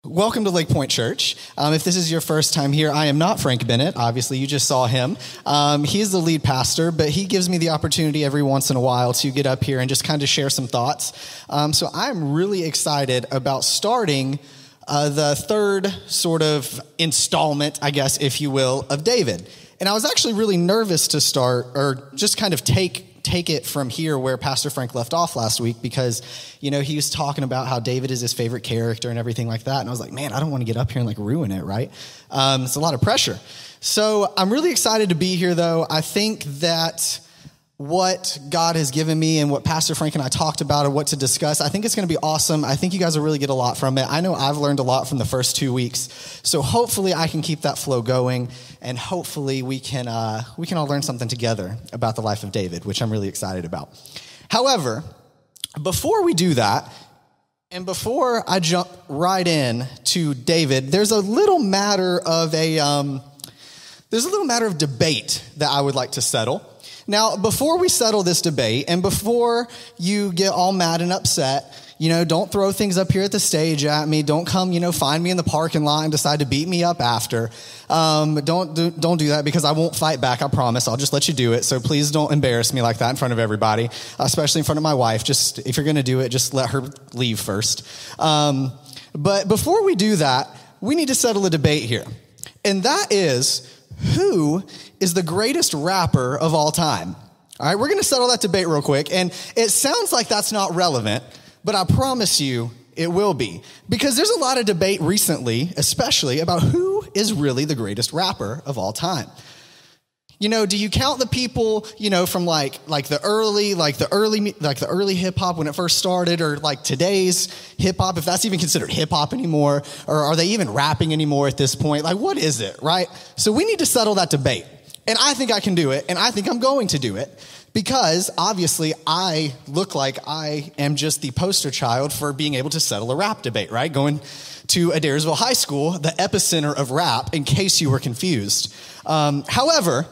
Welcome to Lake Point Church. If this is your first time here, I am not Frank Bennett. Obviously, you just saw him. He's the lead pastor, but he gives me the opportunity every once in a while to get up here and just kind of share some thoughts. So I'm really excited about starting the third sort of installment, I guess, if you will, of David. And I was actually really nervous to start or just kind of take it from here where Pastor Frank left off last week because, he was talking about how David is his favorite character and everything like that. And I was like, man, I don't want to get up here and ruin it, right? It's a lot of pressure. So I'm really excited to be here, though. I think that what God has given me and what Pastor Frank and I talked about and what to discuss, I think it's going to be awesome. I think you guys will really get a lot from it. I know I've learned a lot from the first 2 weeks. So hopefully I can keep that flow going, and hopefully we can all learn something together about the life of David, which I'm really excited about. However, before we do that, and before I jump right in to David, there's a little matter of debate that I would like to settle. Now, before we settle this debate, and before you get all mad and upset, don't throw things up here at the stage at me. Don't come, find me in the parking lot and decide to beat me up after. Don't do that, because I won't fight back, I promise. I'll just let you do it. So please don't embarrass me like that in front of everybody, especially in front of my wife. Just, if you're going to do it, just let her leave first. But before we do that, we need to settle a debate here. And that is, who is the greatest rapper of all time? All right, we're going to settle that debate real quick. And it sounds like that's not relevant, but I promise you it will be. Because there's a lot of debate recently, especially about who is really the greatest rapper of all time. Do you count the people, from like the early hip hop when it first started, or like today's hip hop, if that's even considered hip hop anymore, or are they even rapping anymore at this point? Like, what is it, right? So we need to settle that debate. And I think I can do it, and I think I'm going to do it, because obviously I look like I am just the poster child for being able to settle a rap debate, right? Going to Adairsville High School, the epicenter of rap, in case you were confused. However,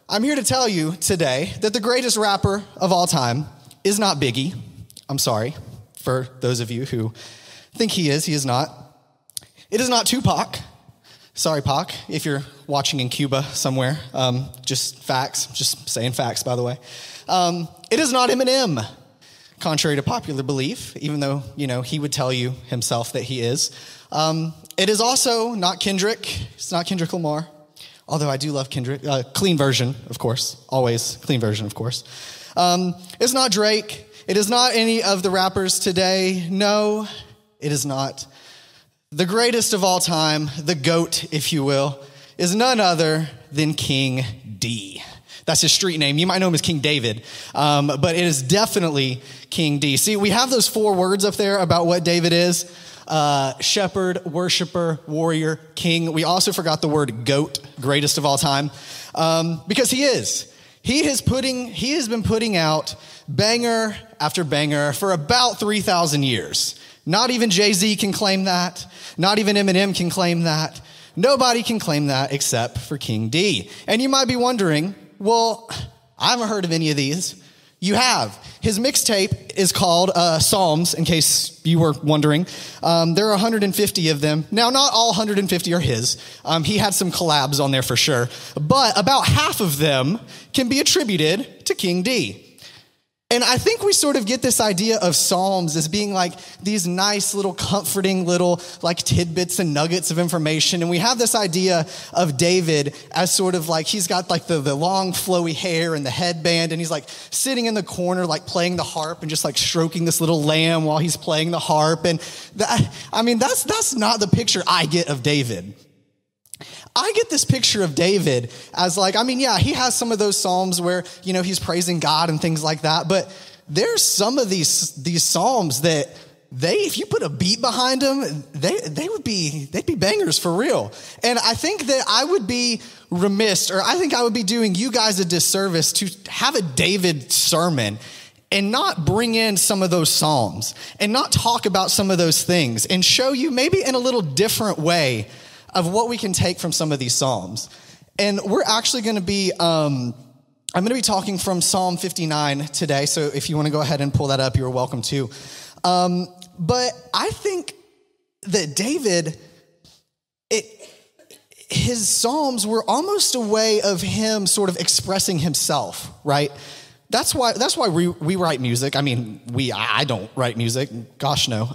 I'm here to tell you today that the greatest rapper of all time is not Biggie. I'm sorry for those of you who think he is not. It is not Tupac. Sorry, Pac, if you're watching in Cuba somewhere. Just facts, just saying facts, by the way. It is not Eminem, contrary to popular belief, even though, he would tell you himself that he is. It is also not Kendrick. It's not Kendrick Lamar. Although I do love Kendrick. Clean version, of course. Always clean version, of course. It's not Drake. It is not any of the rappers today. No, it is not. The greatest of all time, the GOAT, if you will, is none other than King D. That's his street name. You might know him as King David, but it is definitely King D. See, we have those 4 words up there about what David is. Shepherd, worshiper, warrior, king. We also forgot the word GOAT, greatest of all time, because he is. He has been putting out banger after banger for about 3,000 years. Not even Jay-Z can claim that. Not even Eminem can claim that. Nobody can claim that except for King D. And you might be wondering, well, I haven't heard of any of these. You have. His mixtape is called Psalms, in case you were wondering. There are 150 of them. Now, not all 150 are his. He had some collabs on there for sure. But about half of them can be attributed to King D. And I think we sort of get this idea of Psalms as being like these nice little comforting little like tidbits and nuggets of information. And we have this idea of David as sort of like he's got like the long flowy hair and the headband, and he's like sitting in the corner like playing the harp and just like stroking this little lamb while he's playing the harp. And that's not the picture I get of David. I get this picture of David as like, he has some of those Psalms where, he's praising God and things like that. But there's some of these Psalms that if you put a beat behind them, they'd be bangers for real. And I think that I would be remiss, or I think I would be doing you guys a disservice to have a David sermon and not bring in some of those Psalms and not talk about some of those things and show you maybe in a little different way of what we can take from some of these Psalms. And we're actually going to be, I'm going to be talking from Psalm 59 today. So if you want to go ahead and pull that up, you're welcome to. But I think that David, his Psalms were almost a way of him sort of expressing himself, right? That's why we write music. I mean, I don't write music. Gosh, no.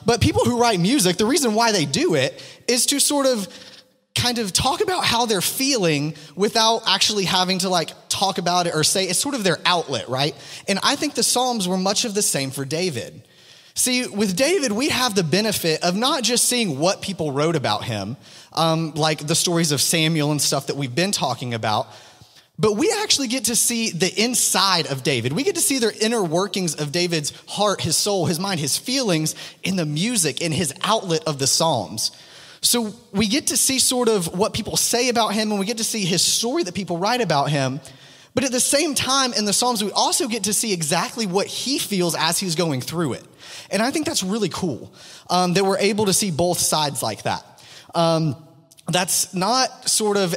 But people who write music, the reason why they do it is to sort of kind of talk about how they're feeling without actually having to like talk about it or say it's sort of their outlet, right? And I think the Psalms were much of the same for David. See, with David, we have the benefit of not just seeing what people wrote about him, like the stories of Samuel and stuff that we've been talking about, but we actually get to see the inside of David. We get to see the inner workings of David's heart, his soul, his mind, his feelings in the music, in his outlet of the Psalms. So we get to see sort of what people say about him, and we get to see his story that people write about him. But at the same time, in the Psalms, we also get to see exactly what he feels as he's going through it. And I think that's really cool, that we're able to see both sides like that. That's not sort of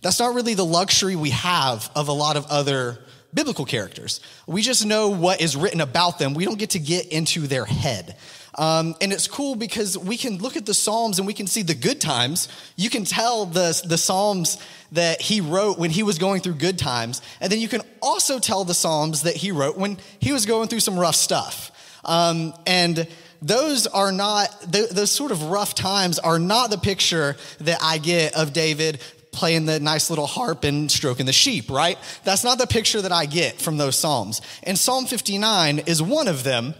that's not really the luxury we have of a lot of other biblical characters. We just know what is written about them. We don't get to get into their head. And it's cool because we can look at the Psalms and we can see the good times. You can tell the Psalms that he wrote when he was going through good times. And then you can also tell the Psalms that he wrote when he was going through some rough stuff. And those are not, those sort of rough times are not the picture that I get of David playing the nice little harp and stroking the sheep, right? That's not the picture that I get from those Psalms. And Psalm 59 is one of them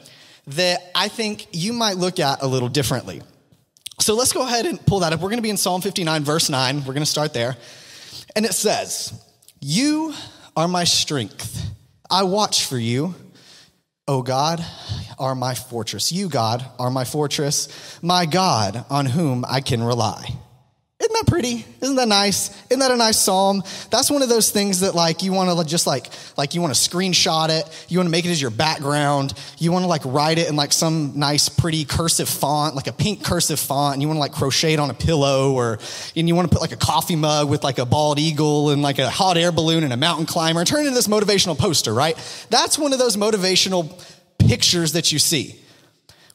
that I think you might look at a little differently. So let's go ahead and pull that up. We're going to be in Psalm 59, verse 9. We're going to start there. And it says, "You are my strength. I watch for you. O God, are my fortress. You, God, are my fortress, my God on whom I can rely." Isn't that pretty? Isn't that nice? Isn't that a nice psalm? That's one of those things that like you want to just like you want to screenshot it. You want to make it as your background. You want to like write it in like some nice pretty cursive font, like a pink cursive font. And you want to like crochet it on a pillow and you want to put like a coffee mug with like a bald eagle and like a hot air balloon and a mountain climber and turn it into this motivational poster, right? That's one of those motivational pictures that you see.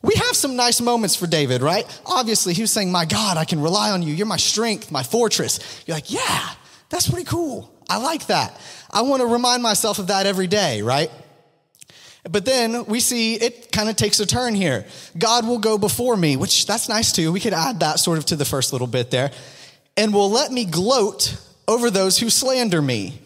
We have some nice moments for David, right? Obviously, he was saying, "My God, I can rely on you. You're my strength, my fortress." You're like, yeah, that's pretty cool. I like that. I want to remind myself of that every day, right? But then we see it kind of takes a turn here. God will go before me, which that's nice too. We could add that sort of to the first little bit there. "And will let me gloat over those who slander me."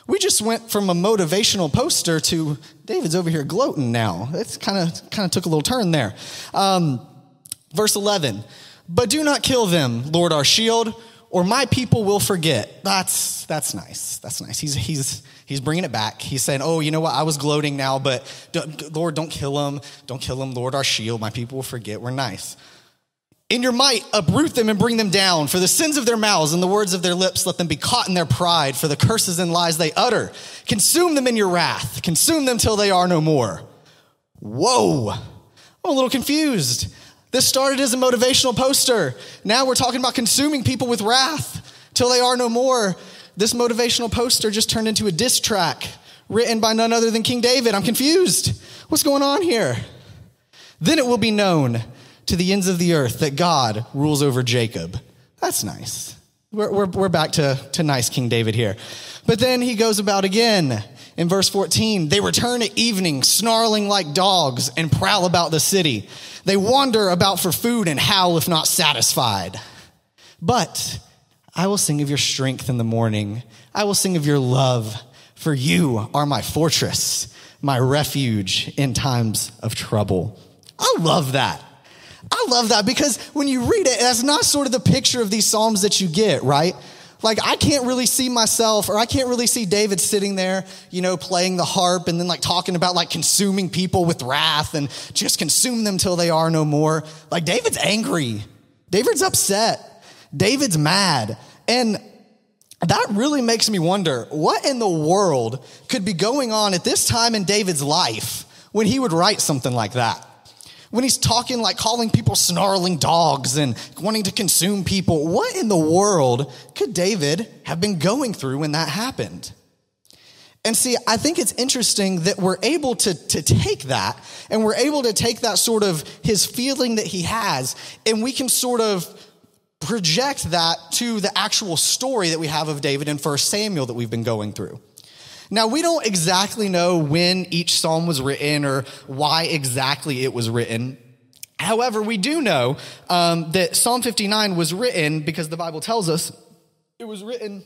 We just went from a motivational poster to David's over here gloating now. It's kind of took a little turn there. Verse 11, "But do not kill them, Lord our shield, or my people will forget." That's nice. That's nice. He's bringing it back. He's saying, "Oh, you know what? I was gloating now, but Lord, don't kill them. Don't kill them, Lord our shield. My people will forget. We're nice. In your might, uproot them and bring them down. For the sins of their mouths and the words of their lips, let them be caught in their pride. For the curses and lies they utter, consume them in your wrath. Consume them till they are no more." Whoa, I'm a little confused. This started as a motivational poster. Now we're talking about consuming people with wrath till they are no more. This motivational poster just turned into a diss track written by none other than King David. I'm confused. What's going on here? "Then it will be known to the ends of the earth that God rules over Jacob." That's nice. We're back to nice King David here. But then he goes about again in verse 14. "They return at evening, snarling like dogs, and prowl about the city. They wander about for food and howl if not satisfied. But I will sing of your strength in the morning. I will sing of your love, for you are my fortress, my refuge in times of trouble." I love that. I love that because when you read it, that's not sort of the picture of these Psalms that you get, right? Like I can't really see myself, or I can't really see David sitting there, playing the harp and then like talking about like consuming people with wrath and just consume them till they are no more. Like David's angry. David's upset. David's mad. And that really makes me wonder, what in the world could be going on at this time in David's life when he would write something like that? When he's talking, like calling people snarling dogs and wanting to consume people, what in the world could David have been going through when that happened? And see, I think it's interesting that we're able to take that, and we're able to take that sort of his feeling that he has, and we can sort of project that to the actual story that we have of David in 1 Samuel that we've been going through. Now, we don't exactly know when each psalm was written or why exactly it was written. However, we do know that Psalm 59 was written because the Bible tells us it was written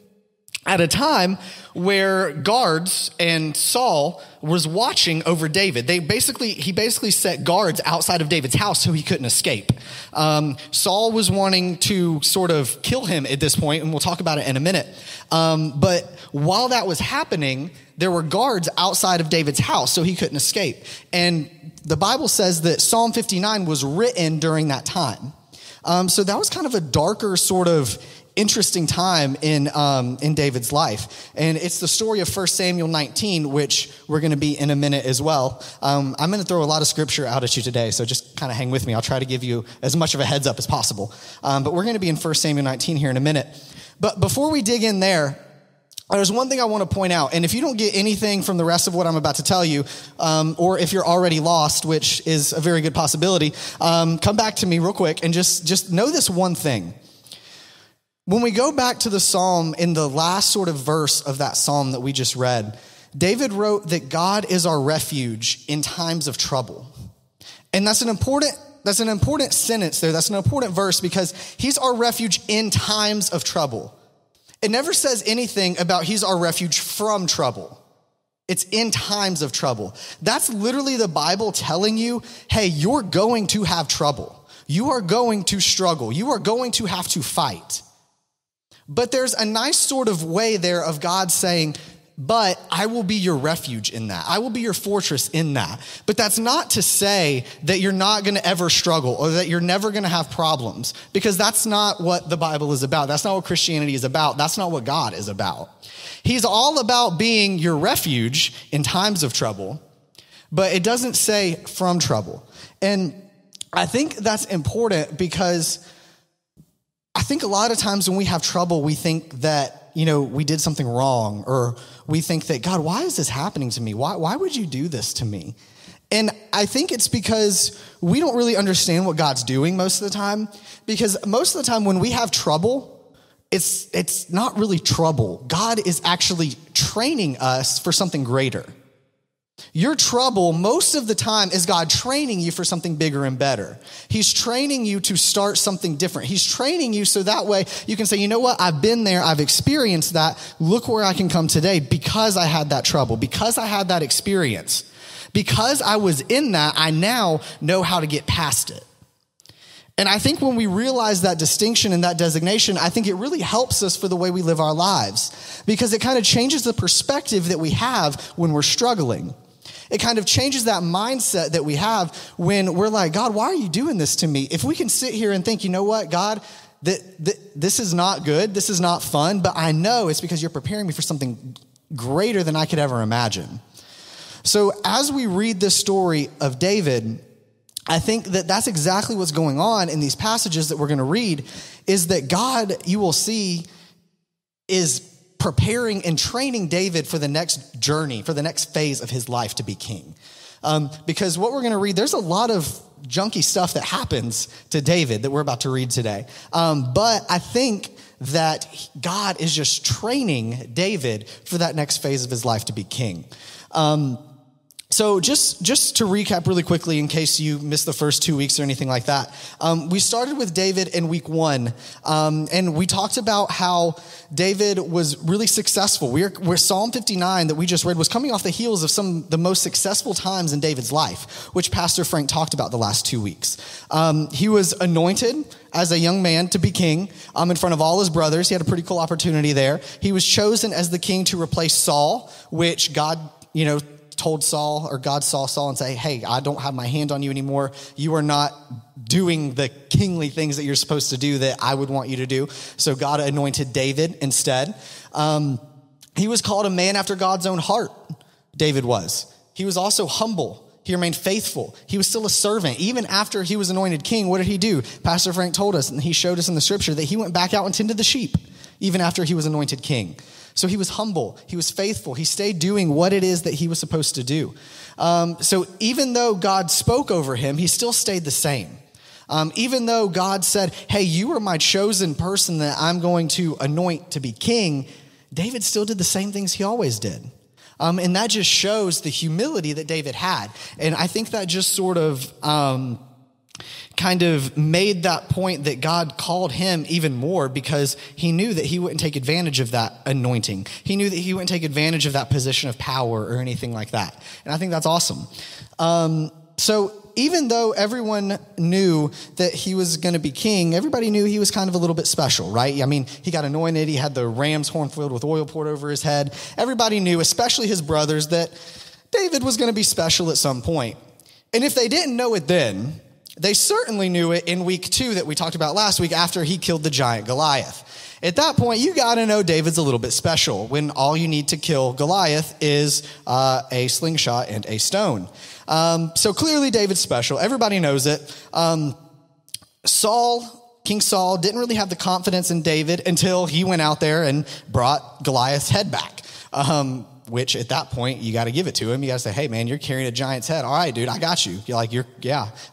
at a time where guards and Saul was watching over David. He basically set guards outside of David's house so he couldn't escape. Saul was wanting to sort of kill him at this point, and we'll talk about it in a minute. But while that was happening, there were guards outside of David's house so he couldn't escape. And the Bible says that Psalm 59 was written during that time. So that was kind of a darker sort of interesting time in David's life. And it's the story of 1 Samuel 19, which we're going to be in a minute as well. I'm going to throw a lot of scripture out at you today, so just kind of hang with me. I'll try to give you as much of a heads up as possible. But we're going to be in 1 Samuel 19 here in a minute. But before we dig in there's one thing I want to point out. And if you don't get anything from the rest of what I'm about to tell you, or if you're already lost, which is a very good possibility, come back to me real quick and just know this one thing. When we go back to the psalm in the last sort of verse of that psalm that we just read, David wrote that God is our refuge in times of trouble. And that's an important sentence there. That's an important verse because he's our refuge in times of trouble. It never says anything about he's our refuge from trouble. It's in times of trouble. That's literally the Bible telling you, hey, you're going to have trouble. You are going to struggle. You are going to have to fight. But there's a nice sort of way there of God saying, but I will be your refuge in that. I will be your fortress in that. But that's not to say that you're not going to ever struggle or that you're never going to have problems, because that's not what the Bible is about. That's not what Christianity is about. That's not what God is about. He's all about being your refuge in times of trouble, but it doesn't say from trouble. And I think that's important because I think a lot of times when we have trouble, we think that, we did something wrong, or we think that, God, why is this happening to me? Why would you do this to me? And I think it's because we don't really understand what God's doing most of the time, because most of the time when we have trouble, it's not really trouble. God is actually training us for something greater. Your trouble most of the time is God training you for something bigger and better. He's training you to start something different. He's training you so that way you can say, you know what? I've been there. I've experienced that. Look where I can come today because I had that trouble, because I had that experience, because I was in that. I now know how to get past it. And I think when we realize that distinction and that designation, I think it really helps us for the way we live our lives, because it kind of changes the perspective that we have when we're struggling. It kind of changes that mindset that we have when we're like, God, why are you doing this to me? If we can sit here and think, you know what, God, this is not good. This is not fun, but I know it's because you're preparing me for something greater than I could ever imagine. So as we read this story of David, I think that that's exactly what's going on in these passages that we're going to read, is that God, you will see, is preparing and training David for the next journey, for the next phase of his life to be king. Because what we're going to read, there's a lot of junky stuff that happens to David that we're about to read today. But I think that God is just training David for that next phase of his life to be king. So just to recap really quickly, in case you missed the first 2 weeks or anything like that, we started with David in week 1, and we talked about how David was really successful. We're Psalm 59 that we just read was coming off the heels of some of the most successful times in David's life, which Pastor Frank talked about the last 2 weeks. He was anointed as a young man to be king in front of all his brothers. He had a pretty cool opportunity there. He was chosen as the king to replace Saul, which God, told Saul, or God saw Saul and say, hey, I don't have my hand on you anymore. You are not doing the kingly things that you're supposed to do that I would want you to do. So God anointed David instead. He was called a man after God's own heart. David was. He was also humble. He remained faithful. He was still a servant. Even after he was anointed king, what did he do? Pastor Frank told us, and he showed us in the scripture, that he went back out and tended the sheep, even after he was anointed king. So he was humble. He was faithful. He stayed doing what it is that he was supposed to do. So even though God spoke over him, he still stayed the same. Even though God said, hey, you are my chosen person that I'm going to anoint to be king, David still did the same things he always did. And that just shows the humility that David had. And I think that just sort of kind of made that point that God called him even more, because he knew that he wouldn't take advantage of that anointing. He knew that he wouldn't take advantage of that position of power or anything like that. And I think that's awesome. So even though everyone knew that he was going to be king, everybody knew he was kind of a little bit special, right? I mean, he got anointed. He had the ram's horn filled with oil poured over his head. Everybody knew, especially his brothers, that David was going to be special at some point. And if they didn't know it then, they certainly knew it in week 2 that we talked about last week after he killed the giant Goliath. At that point, you got to know David's a little bit special when all you need to kill Goliath is a slingshot and a stone. So clearly David's special. Everybody knows it. King Saul didn't really have the confidence in David until he went out there and brought Goliath's head back. Which at that point, you got to give it to him. You got to say, hey, man, you're carrying a giant's head. All right, dude, I got you. You're like,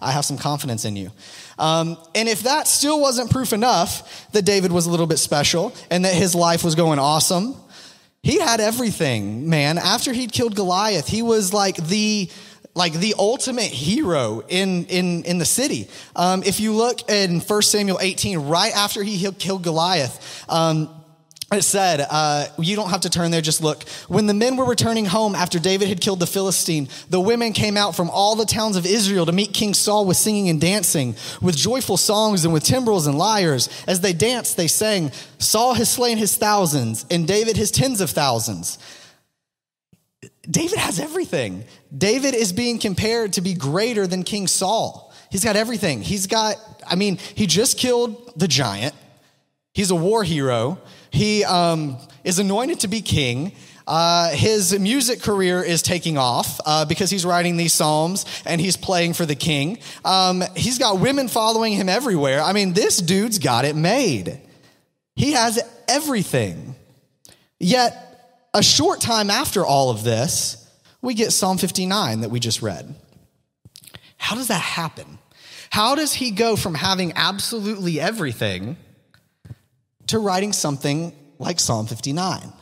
I have some confidence in you. And if that still wasn't proof enough that David was a little bit special and that his life was going awesome, he had everything, man. After he'd killed Goliath, he was like the ultimate hero in the city. If you look in 1 Samuel 18, right after he killed Goliath, it said, you don't have to turn there, just look. When the men were returning home after David had killed the Philistine, the women came out from all the towns of Israel to meet King Saul with singing and dancing, with joyful songs and with timbrels and lyres. As they danced, they sang, Saul has slain his thousands and David his tens of thousands. David has everything. David is being compared to be greater than King Saul. He's got everything. He just killed the giant. He's a war hero. He is anointed to be king. His music career is taking off because he's writing these psalms and he's playing for the king. He's got women following him everywhere. I mean, this dude's got it made. He has everything. Yet, a short time after all of this, we get Psalm 59 that we just read. How does that happen? How does he go from having absolutely everything to writing something like Psalm 59?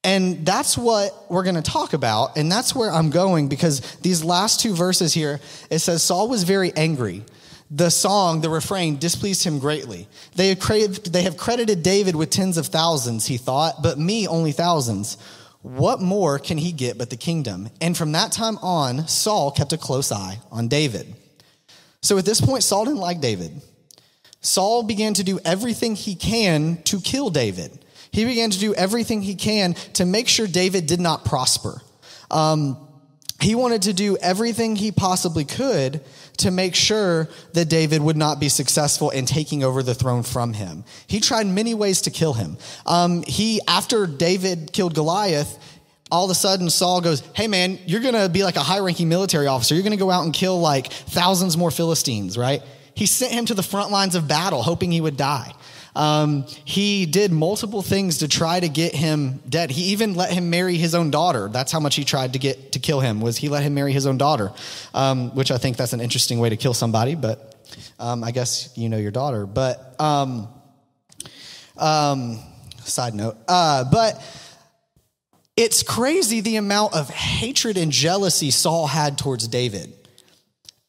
And that's what we're going to talk about, and that's where I'm going, because these last 2 verses here, it says, Saul was very angry. The song, the refrain, displeased him greatly. They have credited David with tens of thousands, he thought, but me only thousands. What more can he get but the kingdom? And from that time on, Saul kept a close eye on David. So at this point, Saul didn't like David. Saul began to do everything he can to kill David. He began to do everything he can to make sure David did not prosper. He wanted to do everything he possibly could to make sure that David would not be successful in taking over the throne from him. He tried many ways to kill him. After David killed Goliath, all of a sudden Saul goes, hey man, you're going to be like a high-ranking military officer. You're going to go out and kill like thousands more Philistines, right? He sent him to the front lines of battle, hoping he would die. He did multiple things to try to get him dead. He even let him marry his own daughter. That's how much he tried to kill him, was he let him marry his own daughter, which I think that's an interesting way to kill somebody, but I guess you know your daughter. But side note, but it's crazy the amount of hatred and jealousy Saul had towards David.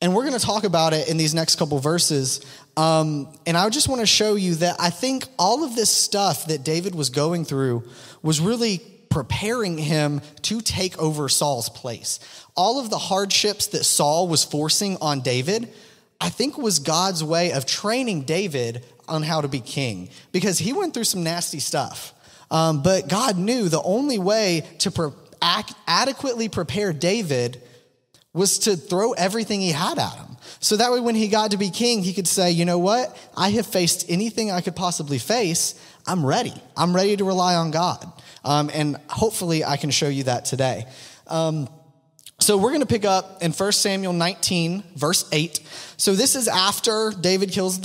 And we're going to talk about it in these next couple verses. And I just want to show you that I think all of this stuff that David was going through was really preparing him to take over Saul's place. All of the hardships that Saul was forcing on David, I think was God's way of training David on how to be king, because he went through some nasty stuff. But God knew the only way to adequately prepare David was to throw everything he had at him. So that way when he got to be king, he could say, you know what? I have faced anything I could possibly face. I'm ready. I'm ready to rely on God. And hopefully I can show you that today. So we're going to pick up in 1 Samuel 19, verse 8. So this is after David kills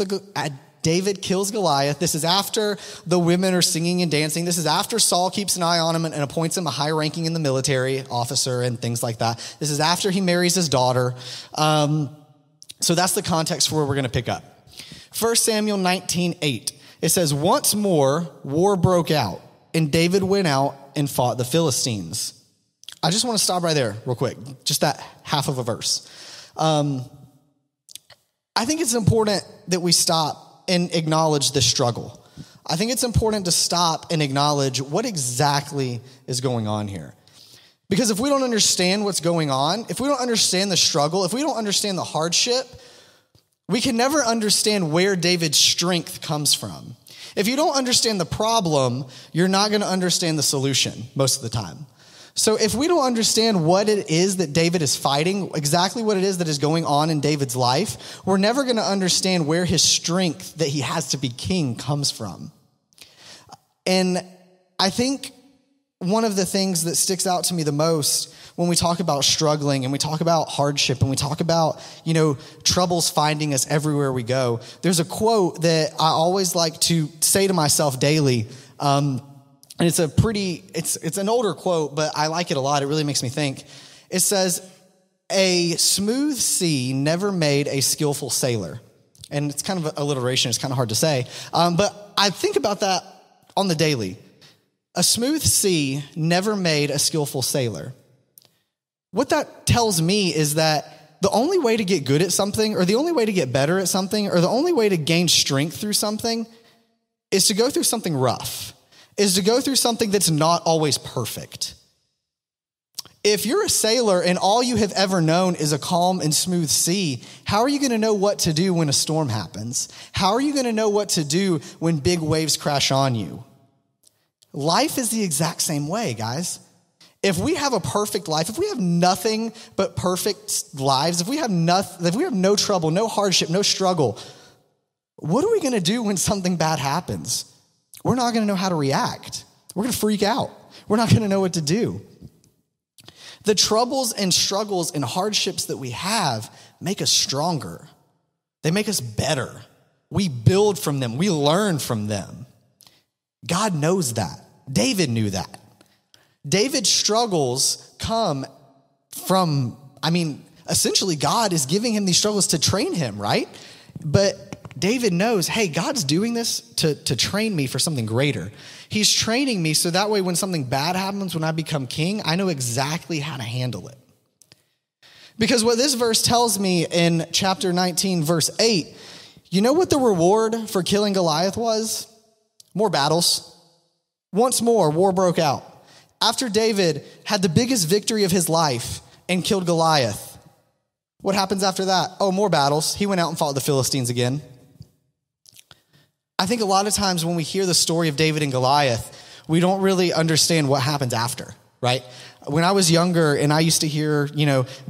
David kills Goliath. This is after the women are singing and dancing. This is after Saul keeps an eye on him and appoints him a high ranking in the military officer and things like that. This is after he marries his daughter. So that's the context for where we're going to pick up. 1 Samuel 19:8. It says, once more, war broke out, and David went out and fought the Philistines. I just want to stop right there real quick, just that half of a verse. I think it's important that we stop and acknowledge the struggle. I think it's important to stop and acknowledge what exactly is going on here. Because if we don't understand what's going on, if we don't understand the struggle, if we don't understand the hardship, we can never understand where David's strength comes from. If you don't understand the problem, you're not going to understand the solution most of the time. So if we don't understand what it is that David is fighting, exactly what it is that is going on in David's life, we're never going to understand where his strength that he has to be king comes from. And I think one of the things that sticks out to me the most when we talk about struggling and we talk about hardship and we talk about, troubles finding us everywhere we go, there's a quote that I always like to say to myself daily. And it's it's an older quote, but I like it a lot. It really makes me think. It says, a smooth sea never made a skillful sailor. And it's kind of an alliteration. It's kind of hard to say. But I think about that on the daily. A smooth sea never made a skillful sailor. What that tells me is that the only way to get good at something, or the only way to get better at something, or the only way to gain strength through something is to go through something rough, is to go through something that's not always perfect. If you're a sailor and all you have ever known is a calm and smooth sea, how are you going to know what to do when a storm happens? How are you going to know what to do when big waves crash on you? Life is the exact same way, guys. If we have a perfect life, if we have nothing but perfect lives, if we have no trouble, no hardship, no struggle, what are we going to do when something bad happens? We're not going to know how to react. We're going to freak out. We're not going to know what to do. The troubles and struggles and hardships that we have make us stronger. They make us better. We build from them. We learn from them. God knows that. David knew that. David's struggles come from, essentially God is giving him these struggles to train him, right? But David knows, hey, God's doing this to train me for something greater. He's training me so that way when something bad happens, when I become king, I know exactly how to handle it. Because what this verse tells me in chapter 19, verse 8, you know what the reward for killing Goliath was? More battles. Once more, war broke out. After David had the biggest victory of his life and killed Goliath, what happens after that? Oh, more battles. He went out and fought the Philistines again. I think a lot of times when we hear the story of David and Goliath, we don't really understand what happens after, right? When I was younger and I used to hear,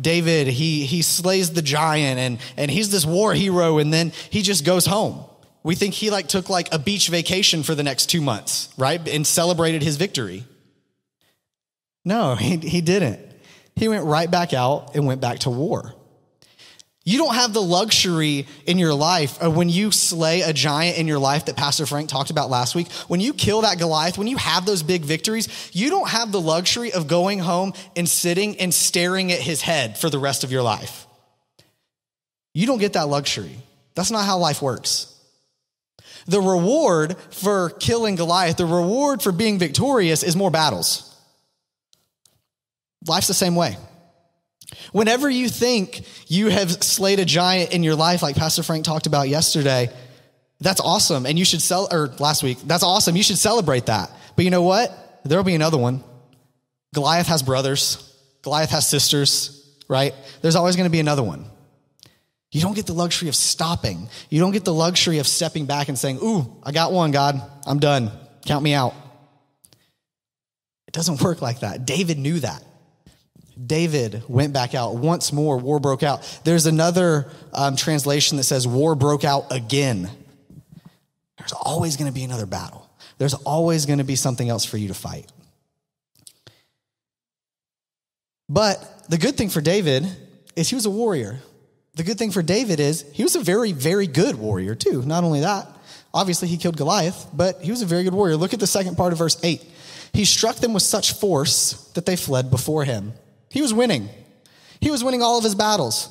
David, he slays the giant and he's this war hero and then he just goes home. We think he took a beach vacation for the next 2 months, right? And celebrated his victory. No, he didn't. He went right back out and went back to war. You don't have the luxury in your life of when you slay a giant in your life that Pastor Frank talked about last week. When you kill that Goliath, when you have those big victories, you don't have the luxury of going home and sitting and staring at his head for the rest of your life. You don't get that luxury. That's not how life works. The reward for killing Goliath, the reward for being victorious is more battles. Life's the same way. Whenever you think you have slayed a giant in your life, like Pastor Frank talked about yesterday, that's awesome. And you should last week, that's awesome. You should celebrate that. But you know what? There'll be another one. Goliath has brothers. Goliath has sisters, right? There's always going to be another one. You don't get the luxury of stopping. You don't get the luxury of stepping back and saying, ooh, I got one, God. I'm done. Count me out. It doesn't work like that. David knew that. David went back out. Once more, war broke out. There's another translation that says war broke out again. There's always going to be another battle. There's always going to be something else for you to fight. But the good thing for David is he was a warrior. The good thing for David is he was a very, very good warrior too. Not only that, Obviously, he killed Goliath, but he was a very good warrior. Look at the second part of verse 8. He struck them with such force that they fled before him. He was winning. He was winning all of his battles.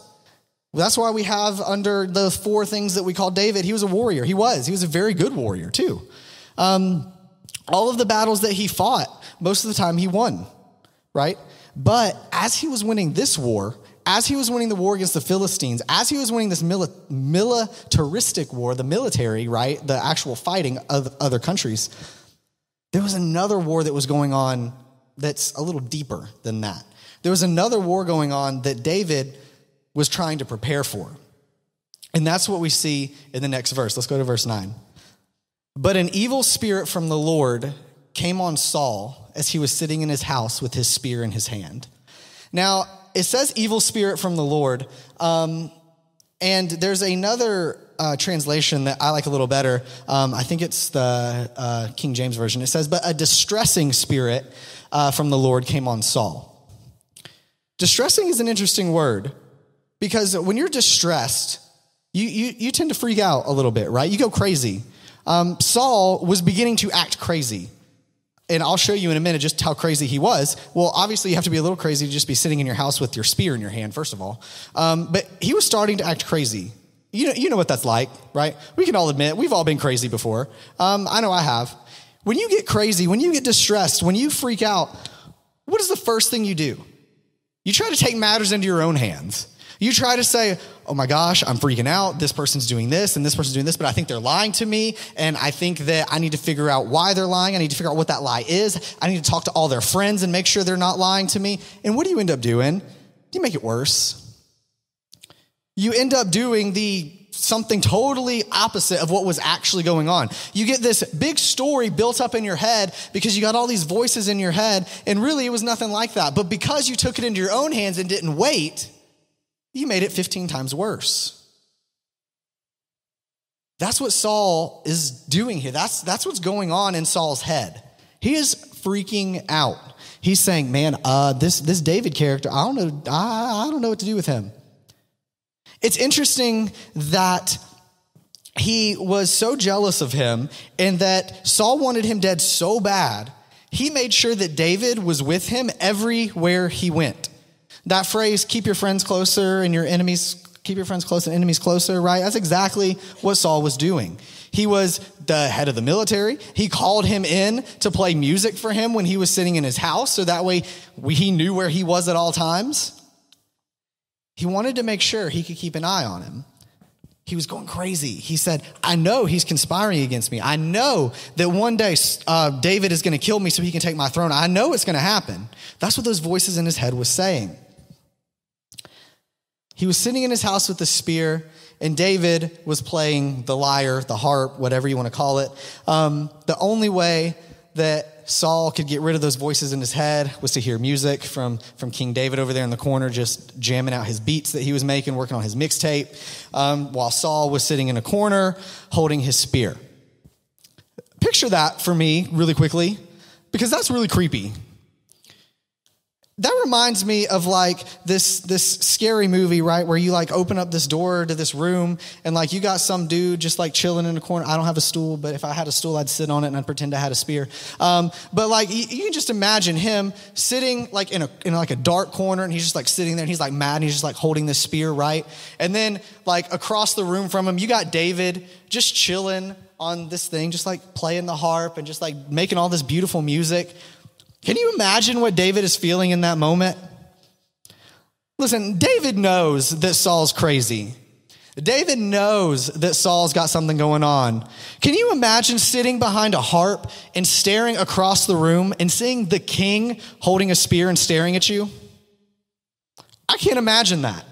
That's why we have under the 4 things that we call David, he was a warrior. He was a very good warrior too. All of the battles that he fought, most of the time he won, right? But as he was winning this war, as he was winning the war against the Philistines, as he was winning this militaristic war, the military, right? The actual fighting of other countries, there was another war that was going on that's a little deeper than that. There was another war going on that David was trying to prepare for. And that's what we see in the next verse. Let's go to verse 9. But an evil spirit from the Lord came on Saul as he was sitting in his house with his spear in his hand. Now, it says evil spirit from the Lord, and there's another translation that I like a little better. I think it's the King James Version. It says, but a distressing spirit from the Lord came on Saul. Distressing is an interesting word because when you're distressed, you tend to freak out a little bit, right? You go crazy. Saul was beginning to act crazy. And I'll show you in a minute just how crazy he was. Well, obviously you have to be a little crazy to just be sitting in your house with your spear in your hand, first of all. But he was starting to act crazy. You know what that's like, right? We can all admit, we've all been crazy before. I know I have. When you get crazy, when you get distressed, when you freak out, what is the first thing you do? You try to take matters into your own hands. You try to say, oh my gosh, I'm freaking out. This person's doing this and this person's doing this, but I think they're lying to me. And I think that I need to figure out why they're lying. I need to figure out what that lie is. I need to talk to all their friends and make sure they're not lying to me. And what do you end up doing? You make it worse. You end up doing something totally opposite of what was actually going on. You get this big story built up in your head because you got all these voices in your head. And really it was nothing like that. But because you took it into your own hands and didn't wait, you made it 15 times worse. That's what Saul is doing here. That's what's going on in Saul's head. He is freaking out. He's saying, man, this David character, I don't know what to do with him. It's interesting that he was so jealous of him and that Saul wanted him dead so bad, he made sure that David was with him everywhere he went. That phrase, keep your friends closer and keep your friends close and enemies closer, right? That's exactly what Saul was doing. He was the head of the military. He called him in to play music for him when he was sitting in his house, so that way he knew where he was at all times. He wanted to make sure he could keep an eye on him. He was going crazy. He said, I know he's conspiring against me. I know that one day David is going to kill me so he can take my throne. I know it's going to happen. That's what those voices in his head was saying. He was sitting in his house with the spear, and David was playing the lyre, the harp, whatever you want to call it. The only way that Saul could get rid of those voices in his head was to hear music from King David over there in the corner, just jamming out his beats that he was making, working on his mixtape, while Saul was sitting in a corner holding his spear. Picture that for me really quickly, because that's really creepy. That reminds me of like this scary movie, right? Where you like open up this door to this room and like you got some dude just like chilling in a corner. I don't have a stool, but if I had a stool, I'd sit on it and I'd pretend I had a spear. But like you can just imagine him sitting like in like a dark corner, and he's just like sitting there and he's like mad and he's just like holding this spear, right? And then like across the room from him, you got David just chilling on this thing, just like playing the harp and just like making all this beautiful music. Can you imagine what David is feeling in that moment? Listen, David knows that Saul's crazy. David knows that Saul's got something going on. Can you imagine sitting behind a harp and staring across the room and seeing the king holding a spear and staring at you? I can't imagine that.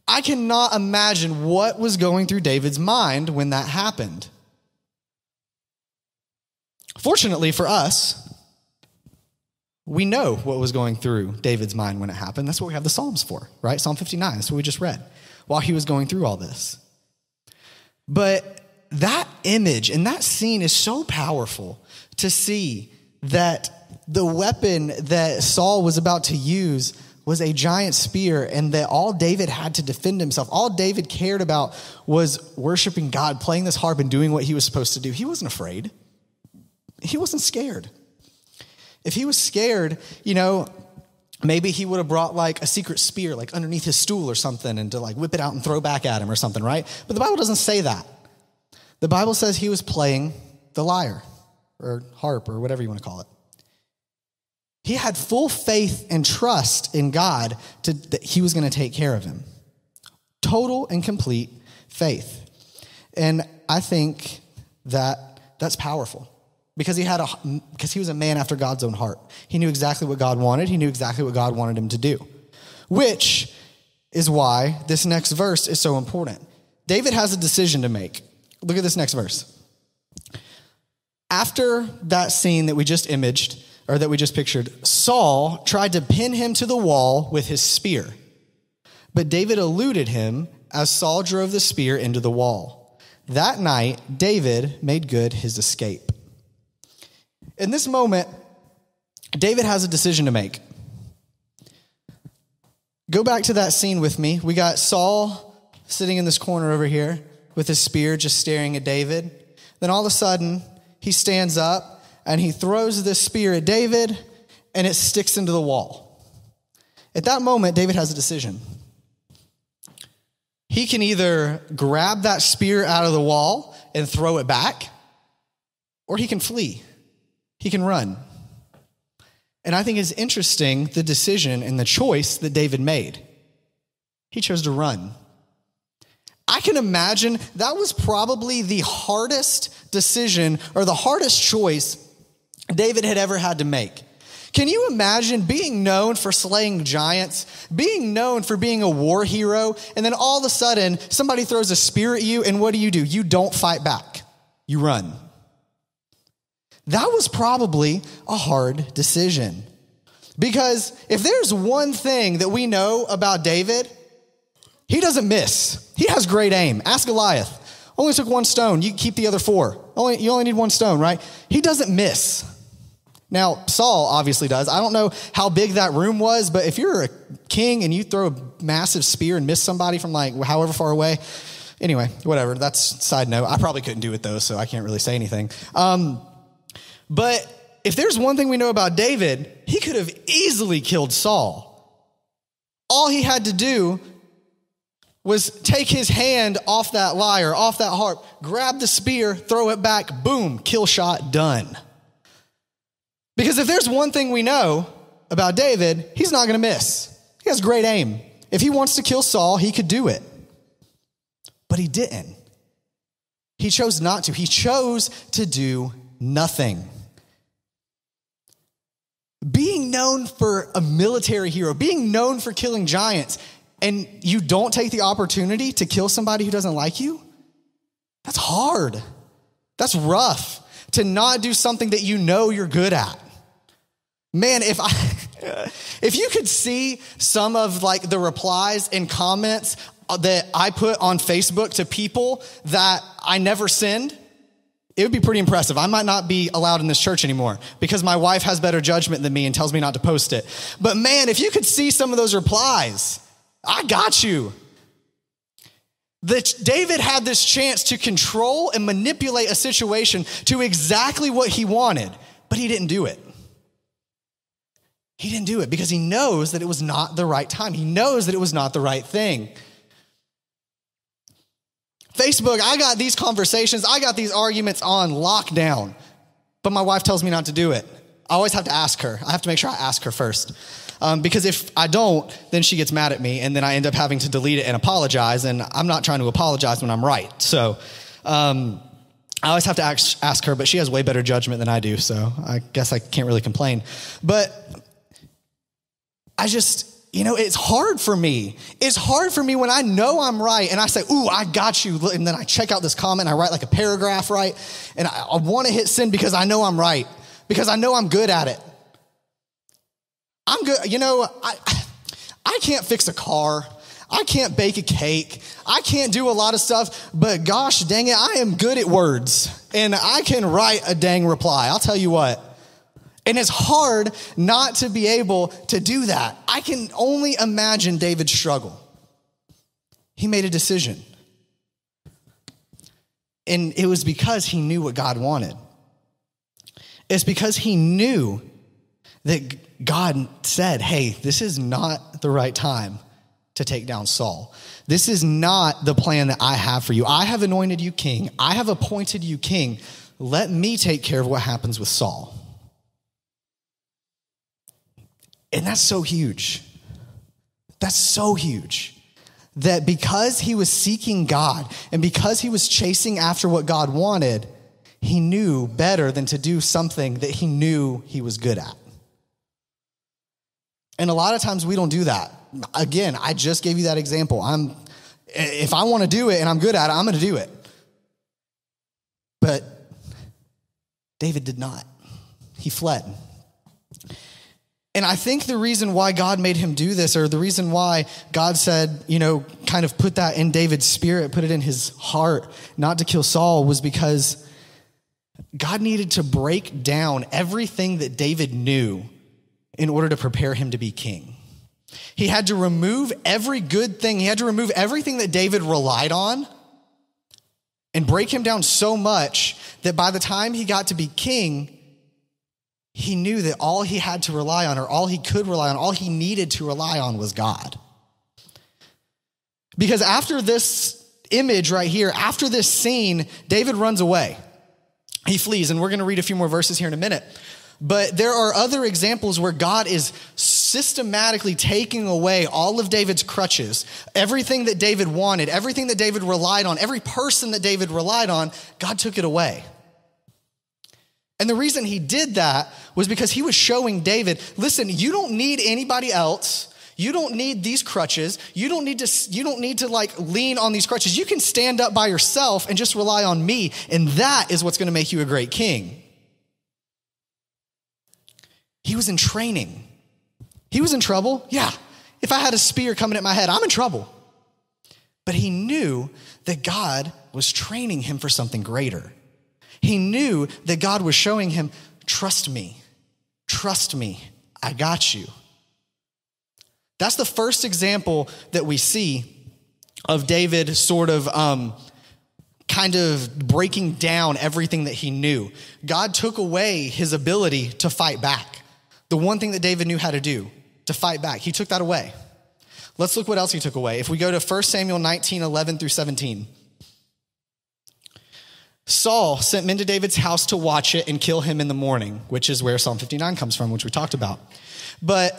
I cannot imagine what was going through David's mind when that happened. Fortunately for us, we know what was going through David's mind when it happened. That's what we have the Psalms for, right? Psalm 59, that's what we just read while he was going through all this. But that image and that scene is so powerful to see that the weapon that Saul was about to use was a giant spear, and that all David had to defend himself. All David cared about was worshiping God, playing this harp and doing what he was supposed to do. He wasn't afraid. He wasn't scared. If he was scared, maybe he would have brought like a secret spear, like underneath his stool or something, and to like whip it out and throw back at him or something, right? But the Bible doesn't say that. The Bible says he was playing the lyre or harp or whatever you want to call it. He had full faith and trust in God that he was going to take care of him. Total and complete faith. And I think that that's powerful. Because he was a man after God's own heart. He knew exactly what God wanted. He knew exactly what God wanted him to do. Which is why this next verse is so important. David has a decision to make. Look at this next verse. After that scene that we just imaged, or that we just pictured, Saul tried to pin him to the wall with his spear. But David eluded him as Saul drove the spear into the wall. That night, David made good his escape. In this moment, David has a decision to make. Go back to that scene with me. We got Saul sitting in this corner over here with his spear just staring at David. Then all of a sudden, he stands up and he throws this spear at David and it sticks into the wall. At that moment, David has a decision. He can either grab that spear out of the wall and throw it back, or he can flee. He can run. And I think it's interesting the decision and the choice that David made. He chose to run. I can imagine that was probably the hardest decision or the hardest choice David had ever had to make. Can you imagine being known for slaying giants, being known for being a war hero, and then all of a sudden somebody throws a spear at you, and what do? You don't fight back. You run. That was probably a hard decision. Because if there's one thing that we know about David, he doesn't miss. He has great aim. Ask Goliath. Only took one stone. You keep the other four. You only need one stone, right? He doesn't miss. Now, Saul obviously does. I don't know how big that room was, but if you're a king and you throw a massive spear and miss somebody from like however far away, anyway, whatever. That's side note. I probably couldn't do it though, so I can't really say anything. But if there's one thing we know about David, he could have easily killed Saul. All he had to do was take his hand off that lyre, off that harp, grab the spear, throw it back, boom, kill shot, done. Because if there's one thing we know about David, he's not going to miss. He has great aim. If he wants to kill Saul, he could do it. But he didn't. He chose not to. He chose to do nothing. Being known for a military hero, being known for killing giants, and you don't take the opportunity to kill somebody who doesn't like you, that's hard. That's rough. To not do something that you know you're good at. Man, if you could see some of like the replies and comments that I put on Facebook to people that I never send, it would be pretty impressive. I might not be allowed in this church anymore because my wife has better judgment than me and tells me not to post it. But man, if you could see some of those replies, I got you. David had this chance to control and manipulate a situation to exactly what he wanted, but he didn't do it. He didn't do it because he knows that it was not the right time. He knows that it was not the right thing. Facebook, I got these conversations, I got these arguments on lockdown, but my wife tells me not to do it. I always have to ask her. I have to make sure I ask her first. Because if I don't, then she gets mad at me, and then I end up having to delete it and apologize, and I'm not trying to apologize when I'm right. So I always have to ask her, but she has way better judgment than I do, so I guess I can't really complain. But I just, it's hard for me. It's hard for me when I know I'm right, and I say, ooh, I got you, and then I check out this comment, and I write like a paragraph, right? And I want to hit send because I know I'm right, because I know I'm good at it. I'm good. I can't fix a car. I can't bake a cake. I can't do a lot of stuff, but gosh dang it, I am good at words, and I can write a dang reply. I'll tell you what. And it's hard not to be able to do that. I can only imagine David's struggle. He made a decision. And it was because he knew what God wanted. It's because he knew that God said, hey, this is not the right time to take down Saul. This is not the plan that I have for you. I have anointed you king. I have appointed you king. Let me take care of what happens with Saul. And that's so huge. That's so huge. That because he was seeking God and because he was chasing after what God wanted, he knew better than to do something that he knew he was good at. And a lot of times we don't do that. Again, I just gave you that example. If I want to do it and I'm good at it, I'm going to do it. But David did not. He fled. And I think the reason why God made him do this, or the reason why God said, kind of put that in David's spirit, put it in his heart, not to kill Saul, was because God needed to break down everything that David knew in order to prepare him to be king. He had to remove every good thing. He had to remove everything that David relied on and break him down so much that by the time he got to be king, he knew that all he had to rely on, or all he could rely on, all he needed to rely on was God. Because after this image right here, after this scene, David runs away. He flees, and we're going to read a few more verses here in a minute. But there are other examples where God is systematically taking away all of David's crutches, everything that David wanted, everything that David relied on, every person that David relied on, God took it away. And the reason he did that was because he was showing David, listen, you don't need anybody else. You don't need these crutches. You don't need to lean on these crutches. You can stand up by yourself and just rely on me. And that is what's going to make you a great king. He was in training. He was in trouble. Yeah. If I had a spear coming at my head, I'm in trouble. But he knew that God was training him for something greater. He knew that God was showing him, trust me, I got you. That's the first example that we see of David sort of kind of breaking down everything that he knew. God took away his ability to fight back. The one thing that David knew how to do, to fight back, he took that away. Let's look what else he took away. If we go to 1 Samuel 19, 11 through 17. Saul sent men to David's house to watch it and kill him in the morning, which is where Psalm 59 comes from, which we talked about. But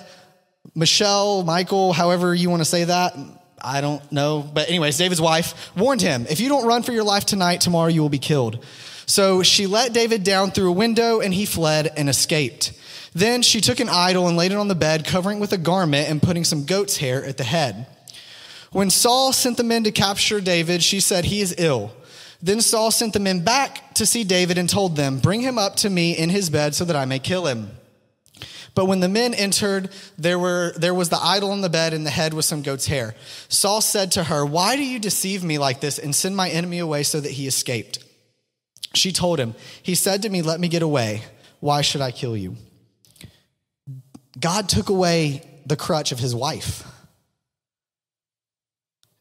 Michael, however you want to say that, I don't know. But anyways, David's wife warned him, if you don't run for your life tonight, tomorrow you will be killed. So she let David down through a window and he fled and escaped. Then she took an idol and laid it on the bed, covering it with a garment and putting some goat's hair at the head. When Saul sent the men to capture David, she said, he is ill. Then Saul sent the men back to see David and told them, bring him up to me in his bed so that I may kill him. But when the men entered, there was the idol on the bed and the head with some goat's hair. Saul said to her, why do you deceive me like this and send my enemy away so that he escaped? She told him, he said to me, let me get away. Why should I kill you? God took away the crutch of his wife.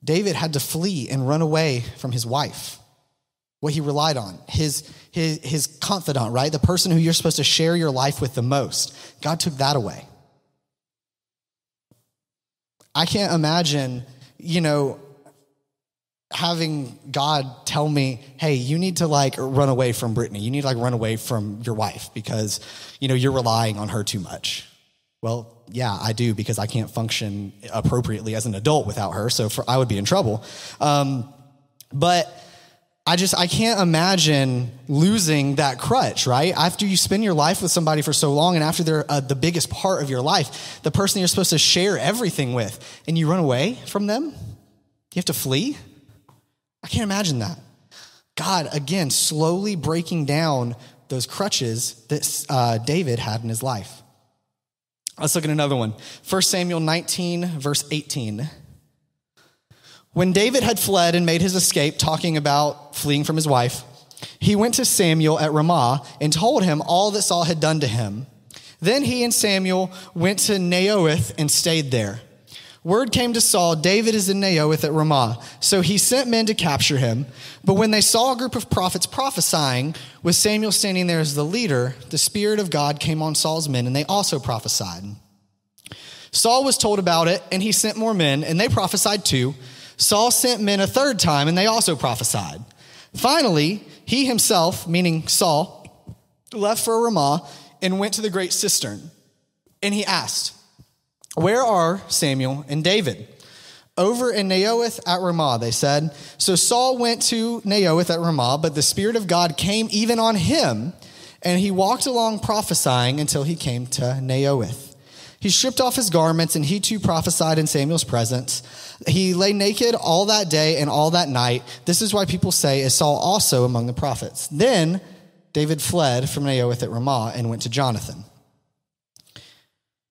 David had to flee and run away from his wife. What he relied on, his confidant, right? The person who you're supposed to share your life with the most. God took that away. I can't imagine, having God tell me, hey, you need to run away from Brittany. You need to run away from your wife because, you're relying on her too much. Well, yeah, I do, because I can't function appropriately as an adult without her. So I would be in trouble. But I can't imagine losing that crutch, right? After you spend your life with somebody for so long and after they're the biggest part of your life, the person you're supposed to share everything with, and you run away from them, you have to flee. I can't imagine that. God, again, slowly breaking down those crutches that David had in his life. Let's look at another one. 1 Samuel 19, verse 18. When David had fled and made his escape, talking about fleeing from his wife, he went to Samuel at Ramah and told him all that Saul had done to him. Then he and Samuel went to Naioth and stayed there. Word came to Saul, David is in Naioth at Ramah. So he sent men to capture him. But when they saw a group of prophets prophesying, with Samuel standing there as the leader, the Spirit of God came on Saul's men, and they also prophesied. Saul was told about it, and he sent more men, and they prophesied too. Saul sent men a third time, and they also prophesied. Finally, he himself, meaning Saul, left for Ramah and went to the great cistern. And he asked, "Where are Samuel and David?" "Over in Naioth at Ramah," they said. So Saul went to Naioth at Ramah, but the Spirit of God came even on him, and he walked along prophesying until he came to Naioth. He stripped off his garments, and he too prophesied in Samuel's presence. He lay naked all that day and all that night. This is why people say, "Is Saul also among the prophets?" Then David fled from Naioth at Ramah and went to Jonathan.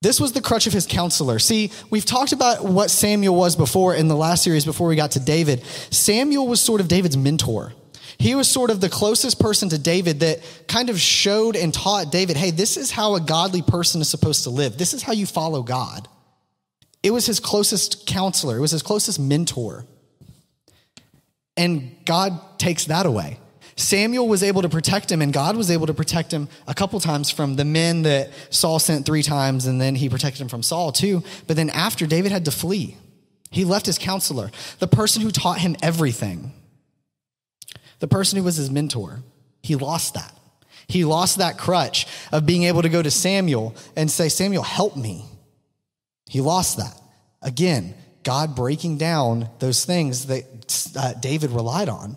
This was the crutch of his counselor. See, we've talked about what Samuel was before in the last series before we got to David. Samuel was sort of David's mentor. He was sort of the closest person to David that kind of showed and taught David, hey, this is how a godly person is supposed to live. This is how you follow God. It was his closest counselor. It was his closest mentor. And God takes that away. Samuel was able to protect him, and God was able to protect him a couple times from the men that Saul sent 3 times, and then he protected him from Saul too. But then after, David had to flee. He left his counselor, the person who taught him everything, the person who was his mentor. He lost that. He lost that crutch of being able to go to Samuel and say, "Samuel, help me." He lost that. Again, God breaking down those things that David relied on.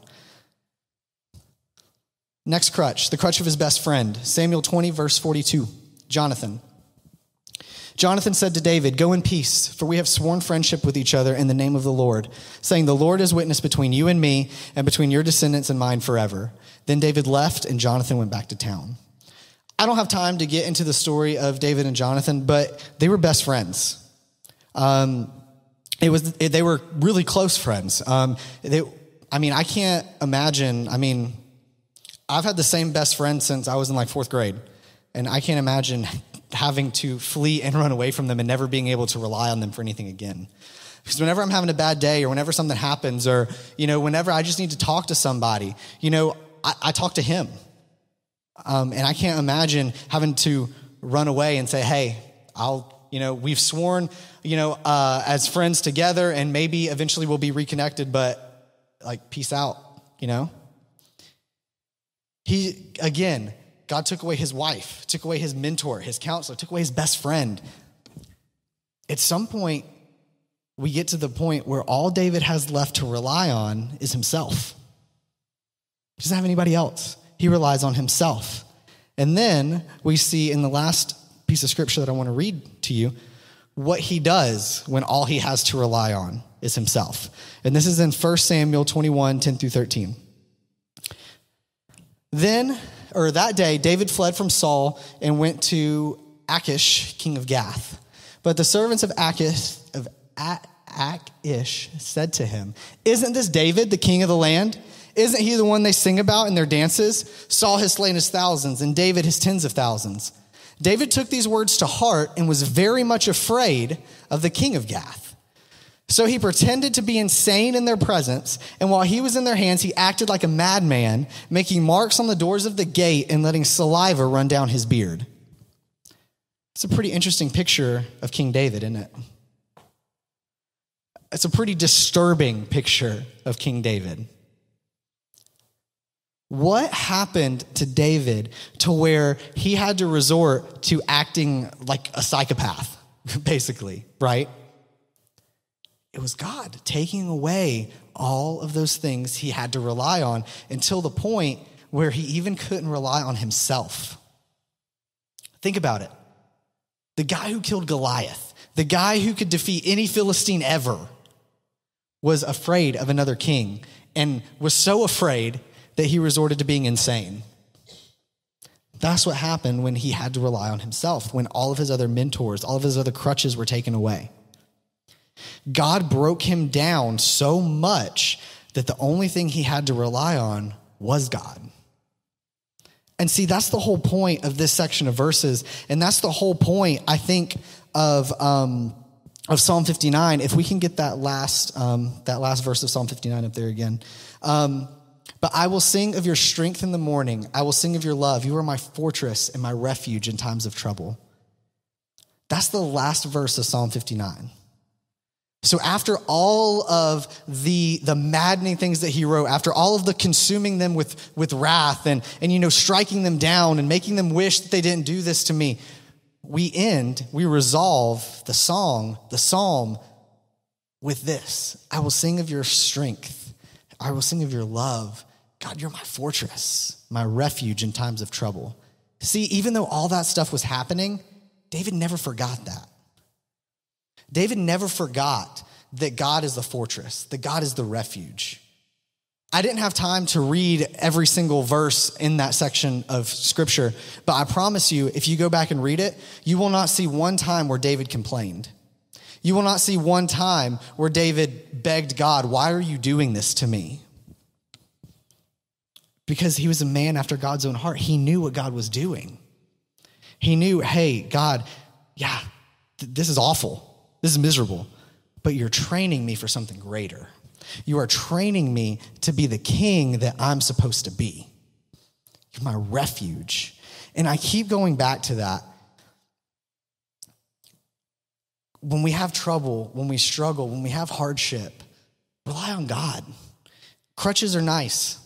Next crutch, the crutch of his best friend. Samuel 20, verse 42, Jonathan. Jonathan said to David, "Go in peace, for we have sworn friendship with each other in the name of the Lord, saying, 'The Lord is witness between you and me, and between your descendants and mine forever.'" Then David left, and Jonathan went back to town. I don't have time to get into the story of David and Jonathan, but they were best friends. They were really close friends. I can't imagine. I've had the same best friend since I was in 4th grade, and I can't imagine having to flee and run away from them and never being able to rely on them for anything again. Because whenever I'm having a bad day or whenever something happens or, whenever I just need to talk to somebody, I talk to him. And I can't imagine having to run away and say, "Hey, we've sworn, as friends together and maybe eventually we'll be reconnected, but peace out, God took away his wife, took away his mentor, his counselor, took away his best friend. At some point, we get to the point where all David has left to rely on is himself. He doesn't have anybody else. He relies on himself. And then we see in the last piece of scripture that I want to read to you, what he does when all he has to rely on is himself. And this is in 1 Samuel 21, 10 through 13. That day, David fled from Saul and went to Achish, king of Gath. But the servants of Achish said to him, "Isn't this David, the king of the land? Isn't he the one they sing about in their dances? Saul has slain his thousands, and David his tens of thousands." David took these words to heart and was very much afraid of the king of Gath. So he pretended to be insane in their presence, and while he was in their hands, he acted like a madman, making marks on the doors of the gate and letting saliva run down his beard. It's a pretty interesting picture of King David, isn't it? It's a pretty disturbing picture of King David. What happened to David to where he had to resort to acting like a psychopath, basically, right? It was God taking away all of those things he had to rely on until the point where he even couldn't rely on himself. Think about it. The guy who killed Goliath, the guy who could defeat any Philistine ever, was afraid of another king and was so afraid that he resorted to being insane. That's what happened when he had to rely on himself, when all of his other mentors, all of his other crutches were taken away. God broke him down so much that the only thing he had to rely on was God. And see, that's the whole point of this section of verses. And that's the whole point, I think, of Psalm 59. If we can get that last verse of Psalm 59 up there again. But I will sing of your strength in the morning. I will sing of your love. You are my fortress and my refuge in times of trouble. That's the last verse of Psalm 59. So after all of the maddening things that he wrote, after all of the consuming them with wrath and striking them down and making them wish that they didn't do this to me, we resolve the psalm with this. I will sing of your strength. I will sing of your love. God, you're my fortress, my refuge in times of trouble. See, even though all that stuff was happening, David never forgot that. David never forgot that God is the fortress, that God is the refuge. I didn't have time to read every single verse in that section of scripture, but I promise you, if you go back and read it, you will not see one time where David complained. You will not see one time where David begged God, why are you doing this to me? Because he was a man after God's own heart. He knew what God was doing. He knew, hey, God, this is awful. This is miserable, but you're training me for something greater. You are training me to be the king that I'm supposed to be. You're my refuge. And I keep going back to that. When we have trouble, when we struggle, when we have hardship, rely on God. Crutches are nice.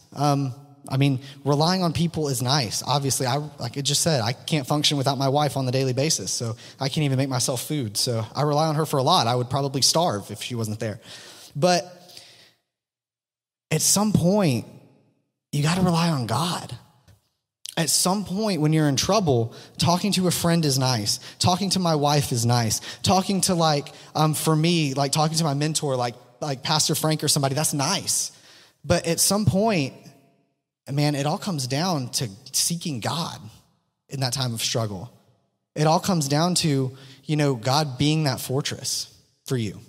Relying on people is nice. Obviously, like I just said, I can't function without my wife on the daily basis, so I can't even make myself food. So I rely on her for a lot. I would probably starve if she wasn't there. But at some point, you got to rely on God. At some point when you're in trouble, talking to a friend is nice. Talking to my wife is nice. Talking to for me, talking to my mentor, like Pastor Frank or somebody, that's nice. But at some point, man, it all comes down to seeking God in that time of struggle. It all comes down to, God being that fortress for you.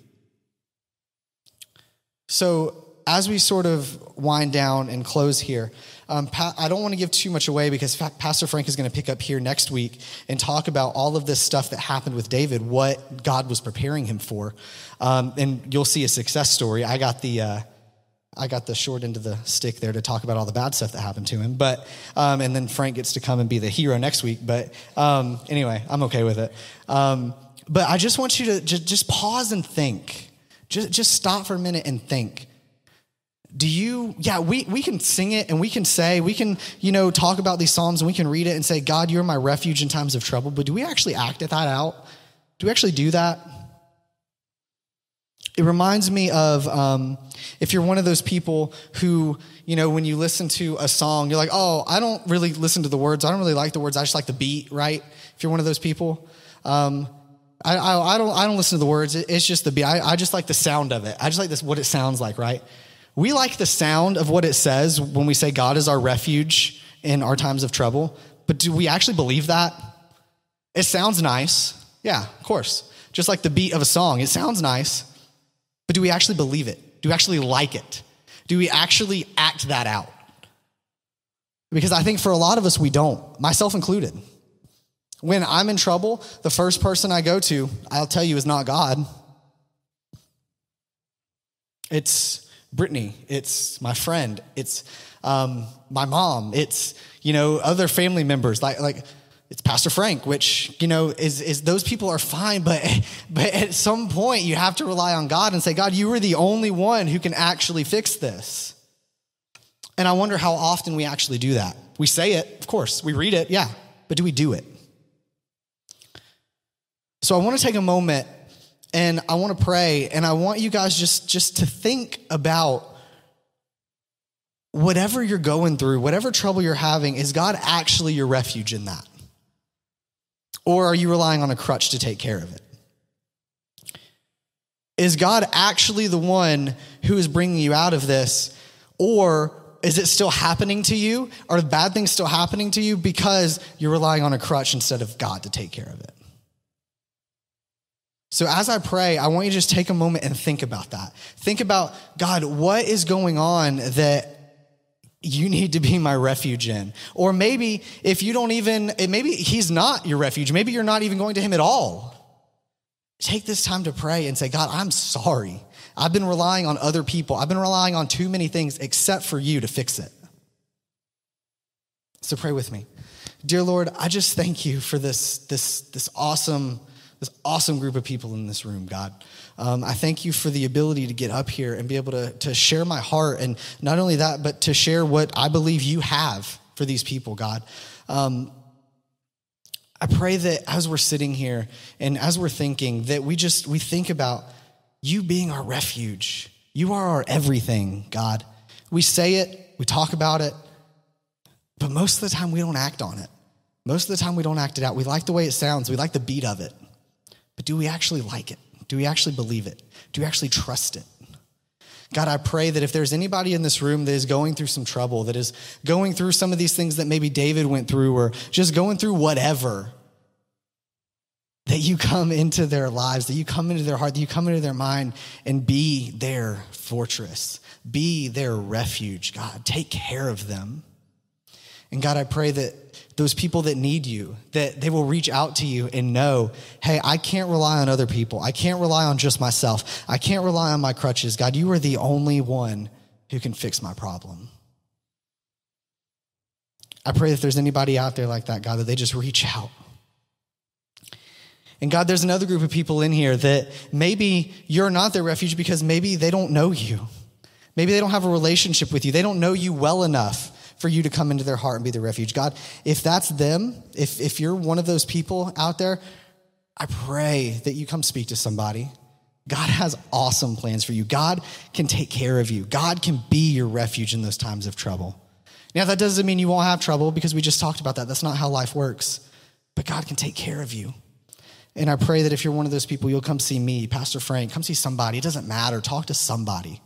So as we sort of wind down and close here, I don't want to give too much away because Pastor Frank is going to pick up here next week and talk about all of this stuff that happened with David, what God was preparing him for. And you'll see a success story. I got the short end of the stick there to talk about all the bad stuff that happened to him. But, and then Frank gets to come and be the hero next week. But anyway, I'm okay with it. But I just want you to just pause and think. Just stop for a minute and think. We can sing it and we can talk about these Psalms and we can read it and say, God, you're my refuge in times of trouble. But do we actually act that out? Do we actually do that? It reminds me of if you're one of those people who, when you listen to a song, you're like, oh, I don't really listen to the words. I don't really like the words. I just like the beat, right? If you're one of those people, I don't listen to the words. It's just the beat. I just like the sound of it. I just like what it sounds like, right? We like the sound of what it says when we say God is our refuge in our times of trouble. But do we actually believe that? It sounds nice. Yeah, of course. Just like the beat of a song. It sounds nice. But do we actually believe it? Do we actually like it? Do we actually act that out? Because I think for a lot of us, we don't, myself included. When I'm in trouble, the first person I go to, I'll tell you, is not God. It's Brittany. It's my friend. It's my mom. It's, other family members like it's Pastor Frank, which, is those people are fine, but at some point you have to rely on God and say, God, you are the only one who can actually fix this. And I wonder how often we actually do that. We say it, of course, we read it, yeah, but do we do it? So I want to take a moment and I want to pray, and I want you guys just to think about whatever you're going through, whatever trouble you're having, is God actually your refuge in that? Or are you relying on a crutch to take care of it? Is God actually the one who is bringing you out of this? Or is it still happening to you? Are bad things still happening to you because you're relying on a crutch instead of God to take care of it? So as I pray, I want you to just take a moment and think about that. Think about, God, what is going on that you need to be my refuge in. Or maybe if you don't even, maybe he's not your refuge. Maybe you're not even going to him at all. Take this time to pray and say, God, I'm sorry. I've been relying on other people. I've been relying on too many things except for you to fix it. So pray with me. Dear Lord, I just thank you for this awesome group of people in this room, God. I thank you for the ability to get up here and be able to share my heart. And not only that, but to share what I believe you have for these people, God. I pray that as we're sitting here and as we're thinking, that we think about you being our refuge. You are our everything, God. We say it, we talk about it, but most of the time we don't act on it. Most of the time we don't act it out. We like the way it sounds. We like the beat of it. But do we actually like it? Do we actually believe it? Do we actually trust it? God, I pray that if there's anybody in this room that is going through some trouble, that is going through some of these things that maybe David went through, or just going through whatever, that you come into their lives, that you come into their heart, that you come into their mind and be their fortress, be their refuge, God. Take care of them. And God, I pray that those people that need you, that they will reach out to you and know, hey, I can't rely on other people. I can't rely on just myself. I can't rely on my crutches. God, you are the only one who can fix my problem. I pray if there's anybody out there like that, God, that they just reach out. And God, there's another group of people in here that maybe you're not their refuge because maybe they don't know you. Maybe they don't have a relationship with you. They don't know you well enough for you to come into their heart and be their refuge. God, if that's them, if you're one of those people out there, I pray that you come speak to somebody. God has awesome plans for you. God can take care of you. God can be your refuge in those times of trouble. Now, that doesn't mean you won't have trouble, because we just talked about that. That's not how life works. But God can take care of you. And I pray that if you're one of those people, you'll come see me, Pastor Frank, come see somebody. It doesn't matter. Talk to somebody.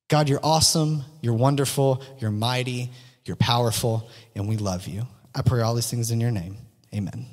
God, you're awesome, you're wonderful, you're mighty, you're powerful, and we love you. I pray all these things in your name. Amen.